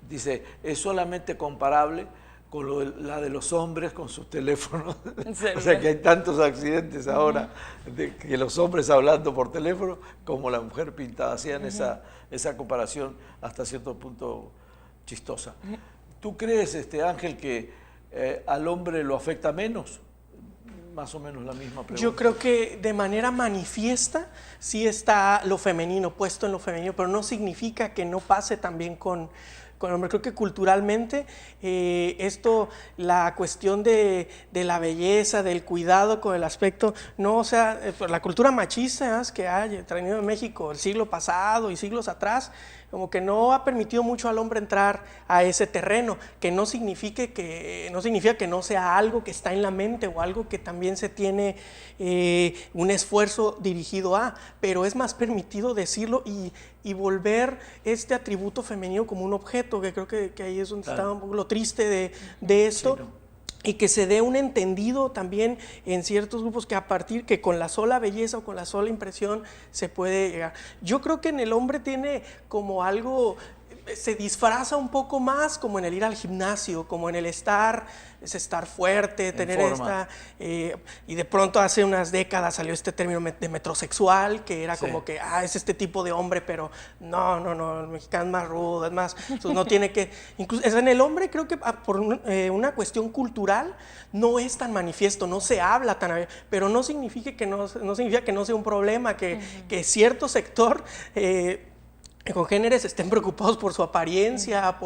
Speaker 2: dice, es solamente comparable con la de los hombres con sus teléfonos. O sea que hay tantos accidentes ahora de que los hombres hablando por teléfono como la mujer pintada. Hacían esa comparación hasta cierto punto chistosa. ¿Tú crees, Ángel, que al hombre lo afecta menos? Más o menos la misma pregunta.
Speaker 5: Yo creo que de manera manifiesta sí está lo femenino, puesto en lo femenino, pero no significa que no pase también con el hombre. Creo que culturalmente la cuestión de la belleza, del cuidado con el aspecto, no, o sea, la cultura machista que hay traído en México el siglo pasado y siglos atrás, como que no ha permitido mucho al hombre entrar a ese terreno, que no significa que no sea algo que está en la mente o algo que también se tiene un esfuerzo dirigido a, pero es más permitido decirlo y volver este atributo femenino como un objeto, que creo que ahí es donde está un poco lo triste de esto. Sí, ¿no? Y que se dé un entendido también en ciertos grupos que con la sola belleza o con la sola impresión se puede llegar. Yo creo que en el hombre tiene como algo, se disfraza un poco más como en el ir al gimnasio, como en el estar fuerte, tener y de pronto hace unas décadas salió este término de metrosexual, que era como que, es este tipo de hombre, pero no, el mexicano es más rudo, es más, entonces no tiene que, incluso en el hombre creo que por una cuestión cultural no es tan manifiesto, no se habla tan, pero no significa que no sea un problema, que cierto sector congéneres estén preocupados por su apariencia,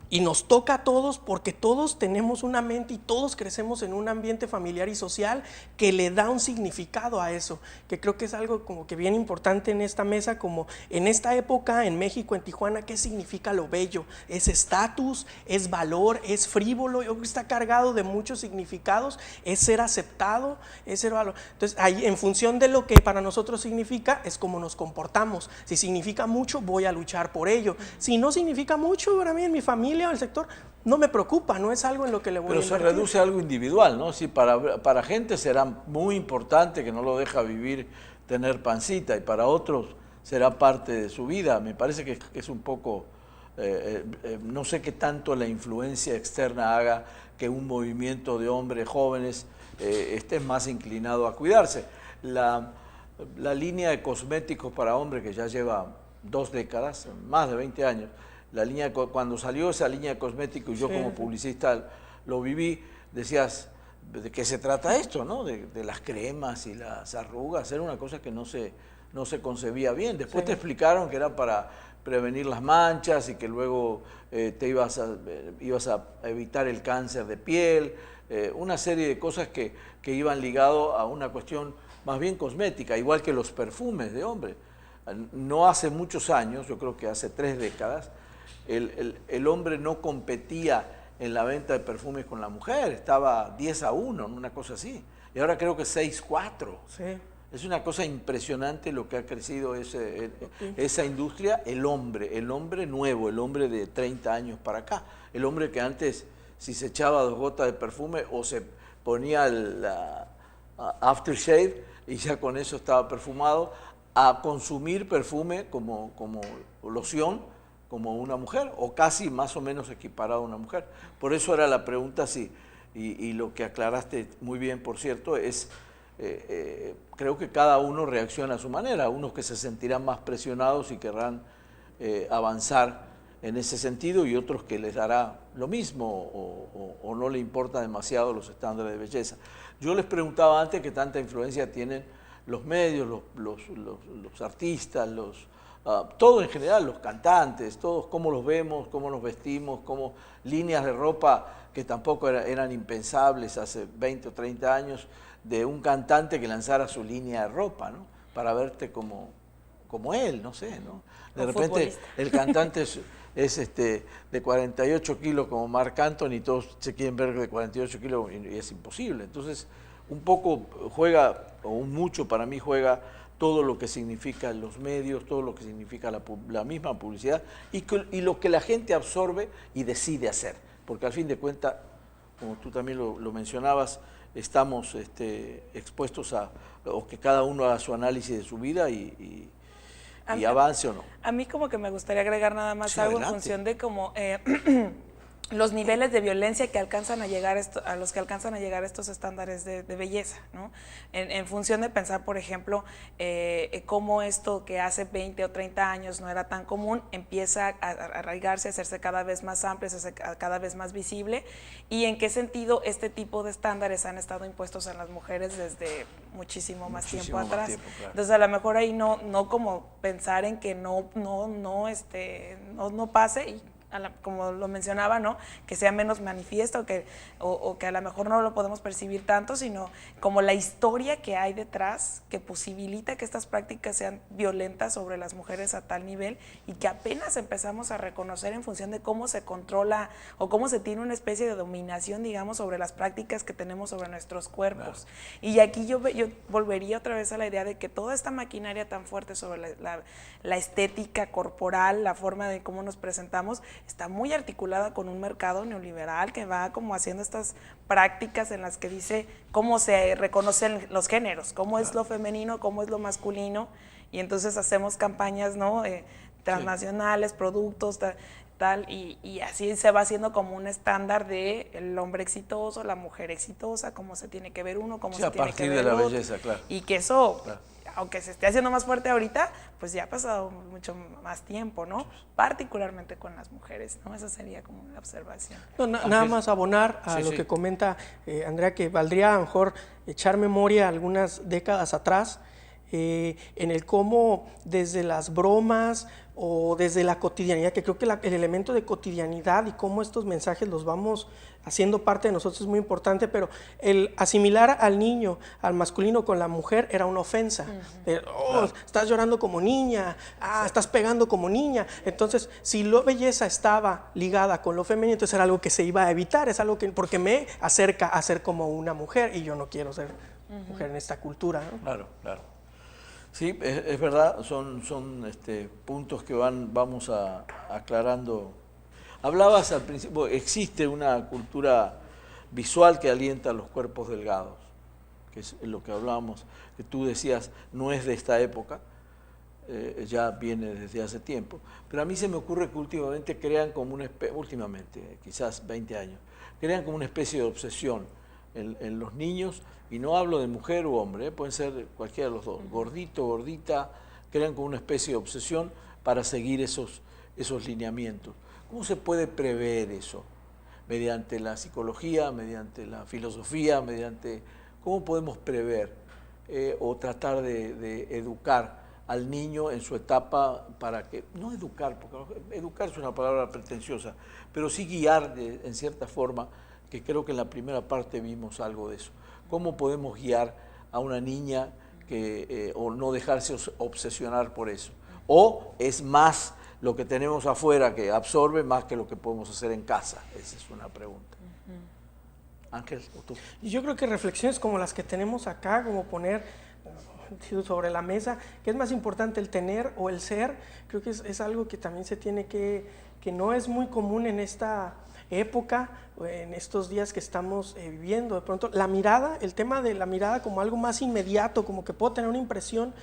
Speaker 5: y nos toca a todos porque todos tenemos una mente y todos crecemos en un ambiente familiar y social que le da un significado a eso, que creo que es algo como que bien importante en esta mesa, como en esta época en México, en Tijuana, ¿qué significa lo bello? ¿Es estatus? ¿Es valor? ¿Es frívolo? Yo creo que está cargado de muchos significados, es ser aceptado, es ser valor. Entonces, ahí, en función de lo que para nosotros significa, es como nos comportamos. Si significa mucho, voy a luchar por ello. Si no significa mucho, para mí en mi familia familia o el sector, no me preocupa, no es algo en lo que le voy a
Speaker 2: Pero se
Speaker 5: invertir.
Speaker 2: reduce a algo individual, ¿no? Sí, para gente será muy importante que no lo deja vivir, tener pancita, y para otros será parte de su vida. Me parece que es un poco, no sé qué tanto la influencia externa haga que un movimiento de hombres jóvenes esté más inclinado a cuidarse. La línea de cosméticos para hombres, que ya lleva 2 décadas, más de 20 años, cuando salió esa línea de cosméticos y yo como publicista lo viví, decías, ¿de qué se trata esto, no? De las cremas y las arrugas, era una cosa que no se concebía bien. Después te explicaron que era para prevenir las manchas y que luego te ibas a evitar el cáncer de piel, una serie de cosas que iban ligado a una cuestión más bien cosmética, igual que los perfumes de hombre. No hace muchos años, yo creo que hace 3 décadas, el hombre no competía en la venta de perfumes con la mujer, estaba 10-1, una cosa así. Y ahora creo que 6-4.
Speaker 5: Sí.
Speaker 2: Es una cosa impresionante lo que ha crecido esa industria, el hombre nuevo, el hombre de 30 años para acá. El hombre que antes, si se echaba 2 gotas de perfume o se ponía la aftershave y ya con eso estaba perfumado, a consumir perfume como loción, como una mujer, o casi más o menos equiparado a una mujer. Por eso era la pregunta, sí, y lo que aclaraste muy bien, por cierto, es, creo que cada uno reacciona a su manera, unos que se sentirán más presionados y querrán avanzar en ese sentido, y otros que les dará lo mismo o no le importa demasiado los estándares de belleza. Yo les preguntaba antes qué tanta influencia tienen los medios, los artistas, todo en general, los cantantes, todos, cómo los vemos, cómo nos vestimos, cómo líneas de ropa que tampoco eran impensables hace 20 o 30 años, de un cantante que lanzara su línea de ropa, ¿no? Para verte como él, no sé, ¿no? De repente
Speaker 4: futbolista.
Speaker 2: el cantante es de 48 kilos como Marc Anthony, todos se quieren ver de 48 kilos y es imposible. Entonces, un poco juega, o mucho para mí juega, todo lo que significan los medios, todo lo que significa la misma publicidad y lo que la gente absorbe y decide hacer. Porque al fin de cuentas, como tú también lo mencionabas, estamos expuestos o que cada uno haga su análisis de su vida y avance o no.
Speaker 4: A mí como que me gustaría agregar nada más
Speaker 2: Sí,
Speaker 4: algo
Speaker 2: adelante.
Speaker 4: en función de como los niveles de violencia que alcanzan a llegar a los que alcanzan a llegar estos estándares de belleza, ¿no? En función de pensar, por ejemplo, cómo esto que hace 20 o 30 años no era tan común, empieza a arraigarse, a hacerse cada vez más amplio, a hacerse cada vez más visible, y en qué sentido este tipo de estándares han estado impuestos en las mujeres desde muchísimo más tiempo atrás.
Speaker 2: Claro.
Speaker 4: Entonces, a lo mejor ahí no como pensar en que no pase, y como lo mencionaba, ¿no? Que sea menos manifiesto o que a lo mejor no lo podemos percibir tanto, sino como la historia que hay detrás que posibilita que estas prácticas sean violentas sobre las mujeres a tal nivel, y que apenas empezamos a reconocer en función de cómo se controla o cómo se tiene una especie de dominación, digamos, sobre las prácticas que tenemos sobre nuestros cuerpos. Claro. Y aquí yo volvería otra vez a la idea de que toda esta maquinaria tan fuerte sobre la estética corporal, la forma de cómo nos presentamos, está muy articulada con un mercado neoliberal que va como haciendo estas prácticas en las que dice cómo se reconocen los géneros, cómo es lo femenino, cómo es lo masculino, y entonces hacemos campañas, ¿no? Transnacionales, sí, productos, tal, y así se va haciendo como un estándar de el hombre exitoso, la mujer exitosa, cómo se tiene que ver uno, cómo se tiene que ver
Speaker 2: otro. A partir de la
Speaker 4: otro,
Speaker 2: belleza, claro.
Speaker 4: Y que eso...
Speaker 2: Claro.
Speaker 4: Aunque se esté haciendo más fuerte ahorita, pues ya ha pasado mucho más tiempo, ¿no? Particularmente con las mujeres, ¿no? Esa sería como una observación.
Speaker 5: No, nada más abonar a lo que comenta Andrea, que valdría a lo mejor echar memoria algunas décadas atrás, en el cómo desde las bromas o desde la cotidianidad, que creo que el elemento de cotidianidad y cómo estos mensajes los vamos haciendo parte de nosotros es muy importante, pero el asimilar al niño, al masculino con la mujer era una ofensa. Claro. Estás llorando como niña, estás pegando como niña. Entonces, si la belleza estaba ligada con lo femenino, entonces era algo que se iba a evitar, es algo que, porque me acerca a ser como una mujer y yo no quiero ser mujer en esta cultura, ¿no?
Speaker 2: Claro, claro. Sí, es verdad, son puntos que vamos aclarando Hablabas al principio, existe una cultura visual que alienta a los cuerpos delgados, que es lo que hablábamos, que tú decías, no es de esta época, ya viene desde hace tiempo, pero a mí se me ocurre que últimamente crean como una especie, últimamente, quizás 20 años, crean como una especie de obsesión en los niños, y no hablo de mujer u hombre, pueden ser cualquiera de los dos, gordito, gordita, crean como una especie de obsesión para seguir esos lineamientos. ¿Cómo se puede prever eso? Mediante la psicología, mediante la filosofía, ¿cómo podemos prever o tratar de educar al niño en su etapa para que, no educar, porque educar es una palabra pretenciosa, pero sí guiar en cierta forma, que creo que en la primera parte vimos algo de eso. ¿Cómo podemos guiar a una niña o no dejarse obsesionar por eso? ¿O es más lo que tenemos afuera que absorbe más que lo que podemos hacer en casa? Esa es una pregunta. Ángel, ¿o tú?
Speaker 5: Yo creo que reflexiones como las que tenemos acá, como poner sobre la mesa, ¿qué es más importante, el tener o el ser? Creo que es algo que también se tiene que no es muy común en esta época, en estos días que estamos viviendo. De pronto la mirada, el tema de la mirada como algo más inmediato, como que puedo tener una impresión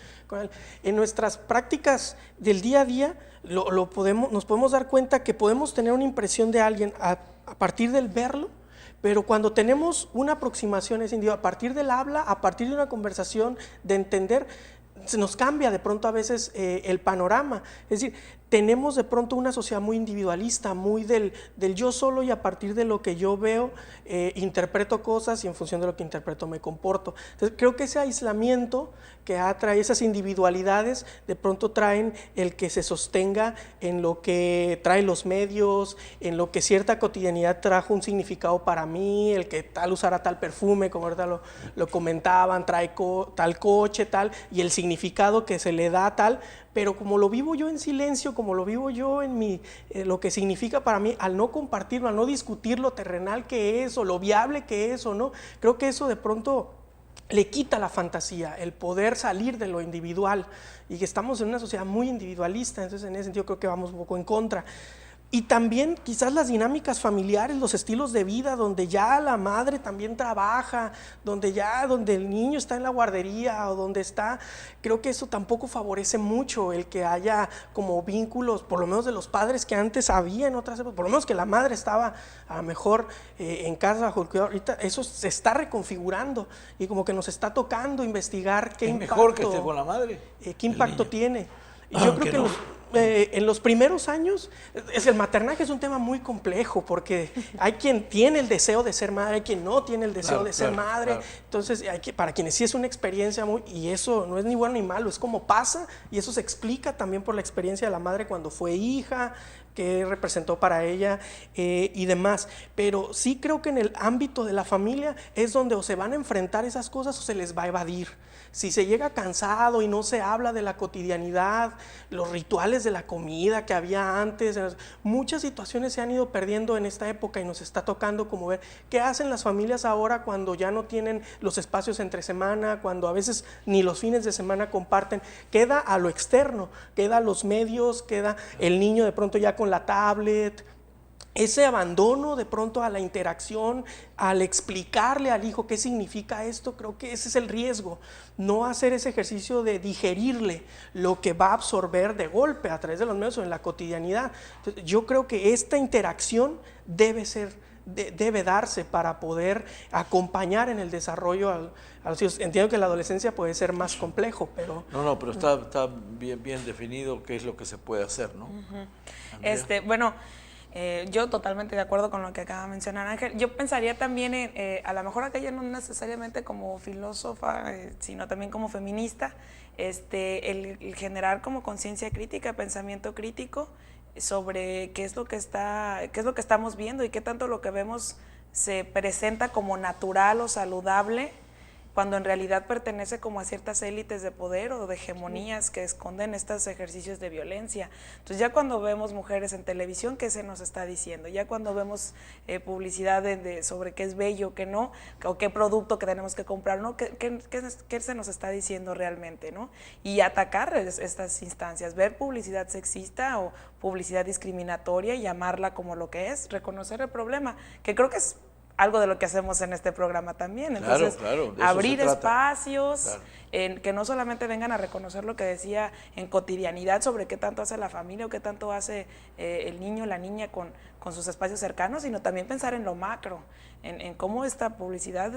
Speaker 5: en nuestras prácticas del día a día, nos podemos dar cuenta que podemos tener una impresión de alguien a partir del verlo, pero cuando tenemos una aproximación a ese individuo, a partir del habla, a partir de una conversación, de entender, se nos cambia de pronto a veces el panorama. Es decir, tenemos de pronto una sociedad muy individualista, muy del yo solo, y a partir de lo que yo veo interpreto cosas, y en función de lo que interpreto me comporto. Entonces creo que ese aislamiento que trae esas individualidades de pronto traen el que se sostenga en lo que trae los medios, en lo que cierta cotidianidad trajo un significado para mí, el que tal usara tal perfume, como ahorita lo comentaban, trae tal coche, tal, y el significado que se le da tal. Pero como lo vivo yo en silencio, como lo vivo yo en lo que significa para mí, al no compartirlo, al no discutir lo terrenal que es, o lo viable que es o no, creo que eso de pronto le quita la fantasía, el poder salir de lo individual, y que estamos en una sociedad muy individualista. Entonces en ese sentido creo que vamos un poco en contra. Y también quizás las dinámicas familiares, los estilos de vida, donde ya la madre también trabaja, donde el niño está en la guardería, o donde está, creo que eso tampoco favorece mucho el que haya como vínculos, por lo menos de los padres que antes había en otras épocas, por lo menos que la madre estaba a lo mejor en casa bajo el cuidado. Ahorita eso se está reconfigurando, y como que nos está tocando investigar qué impacto.
Speaker 2: ¿Es mejor que esté con la madre?
Speaker 5: ¿Qué impacto tiene? Y yo creo que en los primeros años, el maternaje es un tema muy complejo, porque hay quien tiene el deseo de ser madre, hay quien no tiene el deseo de ser madre. Entonces, para quienes sí es una experiencia y eso no es ni bueno ni malo, es como pasa, y eso se explica también por la experiencia de la madre cuando fue hija, qué representó para ella y demás. Pero sí creo que en el ámbito de la familia es donde o se van a enfrentar esas cosas o se les va a evadir. Si se llega cansado y no se habla de la cotidianidad, los rituales de la comida que había antes, muchas situaciones se han ido perdiendo en esta época, y nos está tocando como ver qué hacen las familias ahora cuando ya no tienen los espacios entre semana, cuando a veces ni los fines de semana comparten. Queda a lo externo, queda a los medios, queda el niño de pronto ya con la tablet. Ese abandono de pronto a la interacción, al explicarle al hijo qué significa esto, creo que ese es el riesgo, no hacer ese ejercicio de digerirle lo que va a absorber de golpe a través de los medios o en la cotidianidad. Entonces, yo creo que esta interacción debe darse para poder acompañar en el desarrollo a los hijos. Entiendo que la adolescencia puede ser más complejo, pero...
Speaker 2: No, pero está bien definido qué es lo que se puede hacer, ¿no?
Speaker 6: Bueno... yo totalmente de acuerdo con lo que acaba de mencionar Ángel. Yo pensaría también a lo mejor aquella no necesariamente como filósofa, sino también como feminista, el generar como conciencia crítica, pensamiento crítico sobre qué es lo que estamos viendo y qué tanto lo que vemos se presenta como natural o saludable, cuando en realidad pertenece como a ciertas élites de poder o de hegemonías que esconden estos ejercicios de violencia. Entonces ya cuando vemos mujeres en televisión, ¿qué se nos está diciendo? Ya cuando vemos publicidad sobre qué es bello, qué no, o qué producto que tenemos que comprar, ¿no? ¿Qué se nos está diciendo realmente, ¿no? Y atacar estas instancias, ver publicidad sexista o publicidad discriminatoria y llamarla como lo que es, reconocer el problema, que creo que es algo de lo que hacemos en este programa también. Entonces,
Speaker 2: claro,
Speaker 6: abrir espacios, que no solamente vengan a reconocer lo que decía en cotidianidad sobre qué tanto hace la familia o qué tanto hace el niño o la niña con sus espacios cercanos, sino también pensar en lo macro, en cómo esta publicidad,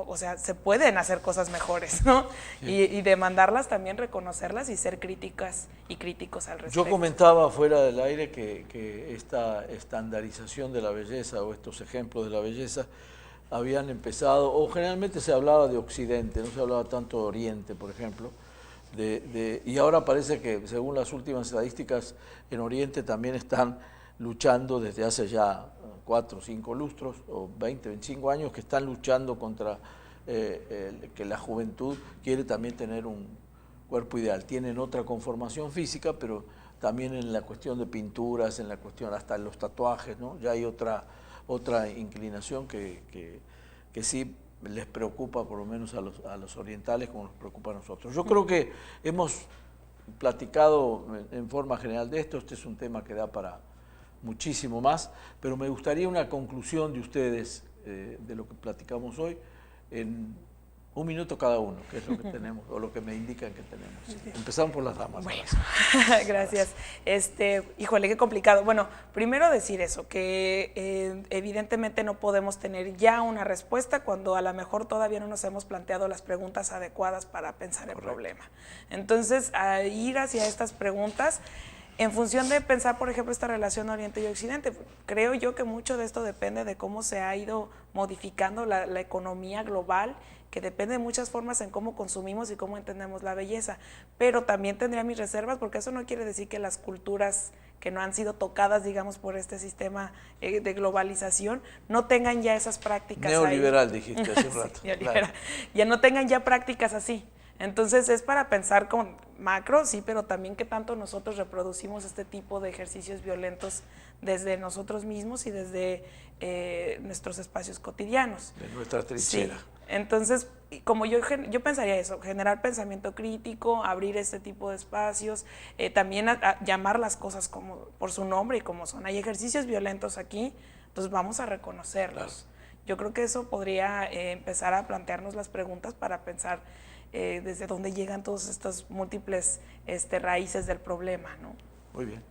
Speaker 6: o sea, se pueden hacer cosas mejores, ¿no? Sí. Y demandarlas también, reconocerlas y ser críticas y críticos al respecto.
Speaker 2: Yo comentaba fuera del aire que esta estandarización de la belleza o estos ejemplos de la belleza habían empezado, o generalmente se hablaba de Occidente, no se hablaba tanto de Oriente, por ejemplo, y ahora parece que, según las últimas estadísticas, en Oriente también están luchando desde hace ya 4 o 5 lustros, o 20, 25 años, que están luchando contra que la juventud quiere también tener un cuerpo ideal. Tienen otra conformación física, pero también en la cuestión de pinturas, en la cuestión hasta en los tatuajes, ¿no? Ya hay otra inclinación que sí les preocupa, por lo menos a los orientales, como nos preocupa a nosotros. Yo creo que hemos platicado en forma general de esto. Este es un tema que da para muchísimo más, pero me gustaría una conclusión de ustedes de lo que platicamos hoy en 1 minuto cada uno, que es lo que tenemos, o lo que me indican que tenemos. Empezamos por las damas.
Speaker 6: Bueno, gracias. Híjole, qué complicado. Bueno, primero decir eso, que evidentemente no podemos tener ya una respuesta cuando a lo mejor todavía no nos hemos planteado las preguntas adecuadas para pensar el problema. Entonces, a ir hacia estas preguntas, en función de pensar, por ejemplo, esta relación Oriente y Occidente, creo yo que mucho de esto depende de cómo se ha ido modificando la economía global, que depende de muchas formas en cómo consumimos y cómo entendemos la belleza, pero también tendría mis reservas, porque eso no quiere decir que las culturas que no han sido tocadas, digamos, por este sistema de globalización, no tengan ya esas prácticas.
Speaker 2: Neoliberal,
Speaker 6: ahí.
Speaker 2: Dijiste hace un rato.
Speaker 6: Sí, claro. Ya no tengan ya prácticas así. Entonces es para pensar con macro, sí, pero también qué tanto nosotros reproducimos este tipo de ejercicios violentos desde nosotros mismos y desde nuestros espacios cotidianos.
Speaker 2: De nuestra trinchera.
Speaker 6: Sí. Entonces, como yo pensaría eso, generar pensamiento crítico, abrir este tipo de espacios, también a llamar las cosas como por su nombre y como son. Hay ejercicios violentos aquí, entonces vamos a reconocerlos. Claro. Yo creo que eso podría empezar a plantearnos las preguntas para pensar desde dónde llegan todas estas múltiples raíces del problema, ¿no?
Speaker 2: Muy bien.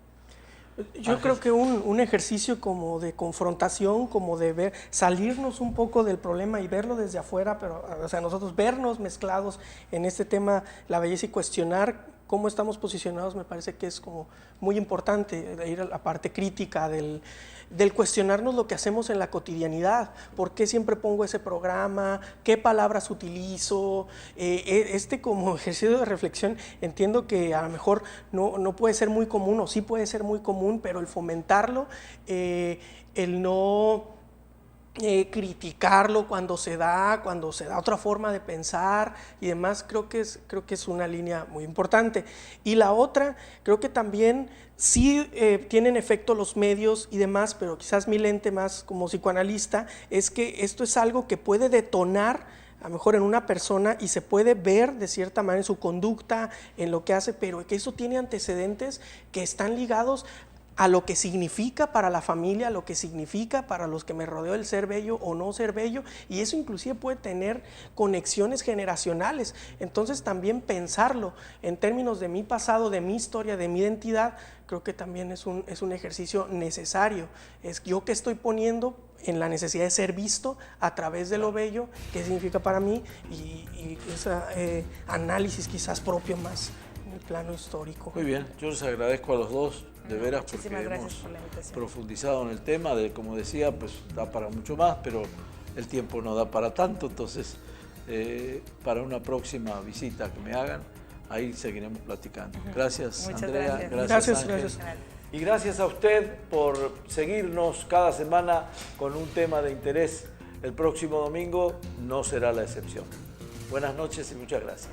Speaker 5: Yo creo que un ejercicio como de confrontación, como de ver, salirnos un poco del problema y verlo desde afuera, pero o sea, nosotros vernos mezclados en este tema, la belleza, y cuestionar cómo estamos posicionados, me parece que es como muy importante, ir a la parte crítica del cuestionarnos lo que hacemos en la cotidianidad. ¿Por qué siempre pongo ese programa? ¿Qué palabras utilizo? Como ejercicio de reflexión, entiendo que a lo mejor no puede ser muy común, o sí puede ser muy común, pero el fomentarlo, el no criticarlo cuando se da otra forma de pensar y demás, creo que es una línea muy importante. Y la otra, creo que también sí tienen efecto los medios y demás, pero quizás mi lente más como psicoanalista es que esto es algo que puede detonar a lo mejor en una persona y se puede ver de cierta manera en su conducta, en lo que hace, pero que eso tiene antecedentes que están ligados a lo que significa para la familia, a lo que significa para los que me rodeo el ser bello o no ser bello, y eso inclusive puede tener conexiones generacionales. Entonces también pensarlo en términos de mi pasado, de mi historia, de mi identidad, creo que también es un ejercicio necesario. Es yo que estoy poniendo en la necesidad de ser visto a través de lo bello, qué significa para mí, y ese análisis quizás propio más en el plano histórico.
Speaker 2: Muy bien, yo les agradezco a los dos, de veras, porque hemos profundizado en el tema, como decía, pues da para mucho más, pero el tiempo no da para tanto, entonces para una próxima visita que me hagan, ahí seguiremos platicando. Gracias,
Speaker 6: muchas
Speaker 2: Andrea,
Speaker 6: gracias.
Speaker 2: Gracias. Y gracias a usted por seguirnos cada semana con un tema de interés. El próximo domingo no será la excepción.
Speaker 7: Buenas noches y muchas gracias.